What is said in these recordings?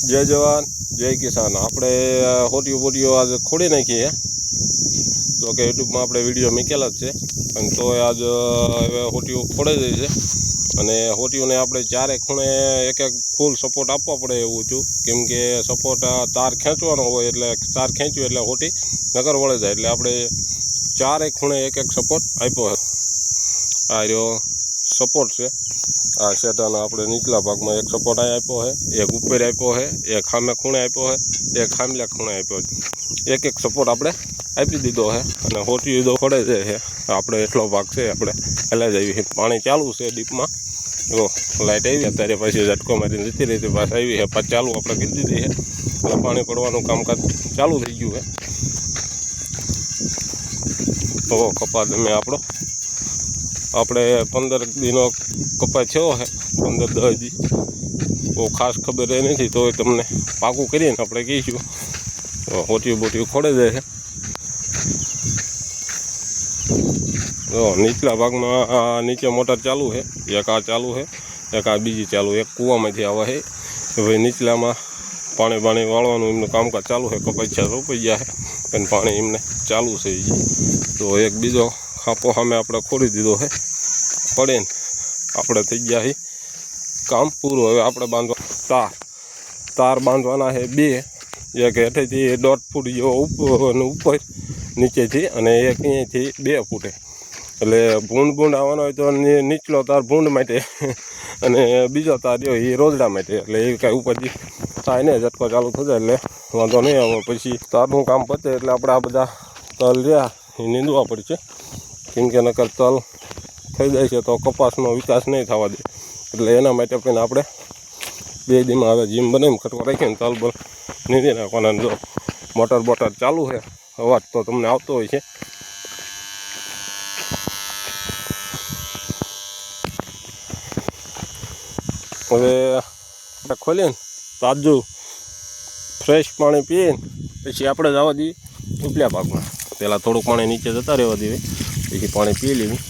જય જવાન જય કિસાન। આપણે હોટીઓ બોટીઓ આજ ખોડી નાખી છે, તો કે યુટ્યુબમાં આપણે વિડીયો મૂકેલા જ છે, અને તો આજ હવે હોટીઓ ખોડાઈ જાય છે। અને હોટીઓને આપણે ચારે ખૂણે એક એક ફૂલ સપોર્ટ આપવો પડે એવું છું, કેમ કે સપોર્ટ તાર ખેંચવાનો હોય એટલે તાર ખેંચ્યું એટલે હોટી નકર વળે જાય, એટલે આપણે ચારે ખૂણે એક એક સપોર્ટ આપ્યો છે। આ રહ્યો સપોર્ટ છે। આ શેટાનો આપણે નીચલા ભાગમાં એક સપોર્ટ અહીં આપ્યો છે, એક ઉપર આપ્યો છે, એક સામે ખૂણે આપ્યો છે, એક ખામલા ખૂણે આપ્યો છે। એક એક સપોર્ટ આપણે આપી દીધો છે, અને હોટી દીધો ખોડે જાય છે। આપણે એટલો ભાગ છે આપણે પહેલાં જ આવી પાણી ચાલુ છે ડીપમાં। જો લાઇટ આવી અત્યારે પાછી ઝટકો મારીને જતી રહી હતી, પાછી આવી છે, પાછી ચાલુ આપણે કરી દીધી છે, એટલે પાણી પડવાનું કામકાજ ચાલુ થઈ ગયું છે। તો કપાસ અમે આપણે 15 દિનો કપાસ થયો છે, 15-10 દી બહુ ખાસ ખબર એ નથી, તો તમને પાકું કરીને આપણે કહીશું। હોટીઓ બોટીઓ ખોડે જાય છે। તો નીચલા ભાગમાં નીચે મોટર ચાલુ છે, એક આ ચાલુ છે, એક આ બીજી ચાલુ, એક કૂવામાંથી આવે છે। ભાઈ નીચલામાં પાણી વાળવાનું એમનું કામકાજ ચાલુ છે, કપાસિયા રોપાઈ ગયા છે અને પાણી એમને ચાલુ છે। તો એક બીજો ખાપો સામે આપણે ખોડી દીધો છે, પડે આપણે થઈ ગયા છે કામ પૂરું। હવે આપણે બાંધવા તાર બાંધવાના છે 2, એક હેઠેથી 1.5 ફૂટ જેવો ઉપર નીચેથી, અને એક અહીંયાથી 2 ફૂટે, એટલે ભૂંડ આવવાનો હોય તો નીચલો તાર ભૂંડ માટે અને બીજો તાર રહ્યો એ રોજડા માટે, એટલે એ કાંઈ ઉપરથી થાય ને ઝટકો ચાલુ થઈ જાય એટલે વાંધો નહીં આવે। પછી તારનું કામ પતે એટલે આપણે આ બધા તલ રહ્યા એ નીંદવા પડશે, કેમ કે નકર તલ થઈ જાય છે તો કપાસનો વિકાસ નહીં થવા દે, એટલે એના માટે પણ આપણે 2 દીમાં હવે જીમ બનાવીને ખટકો રાખીને તલ બલ નીંદી નાખવાના। જો મોટર ચાલુ છે, અવાજ તો તમને આવતો હોય છે। હવે આપણે ખોલીને તાજું ફ્રેશ પાણી પીને પછી આપણે જવા દઈએ ઉપલા ભાગમાં। પહેલાં થોડુંક પાણી નીચે જતા રહેવા દઈએ, પછી પાણી પી લેવી।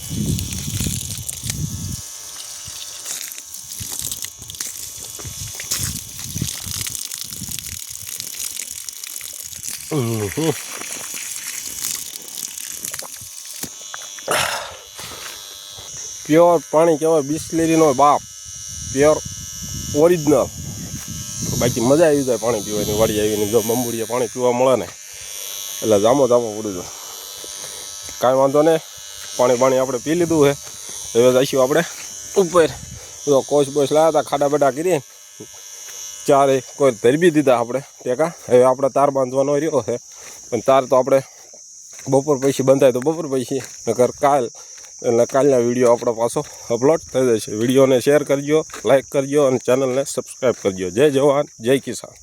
પ્યોર પાણી કહેવાય, બિસ્લેરીનો બાપ, પ્યોર ઓરિજિનલ। બાકી મજા આવી જાય પાણી પીવાની, વાડી આવીને જો બંબુડીએ પાણી પીવા મળે ને એટલે જામો પડી જાય। કાંઈ વાંધો નહીં, પાણી આપણે પી લીધું છે। હવે જઈશું આપણે ઉપર। જો કોચ બોચ લાવ્યા હતા, ખાડા બેડા કરીને ચારે કોઈ ધરબી દીધા આપણે ટેકા। હવે આપણે તાર બાંધવાનો રહ્યો છે, પણ તાર તો આપણે બપોર પછી બંધાય તો બપોર પછી, નકર કાલ, એટલે કાલના વિડીયો આપણો પાછો અપલોડ થઈ જશે। વિડીયોને શેર કરજો, લાઇક કરજો અને ચેનલને સબસ્ક્રાઈબ કરજો। જય જવાન જય કિસાન।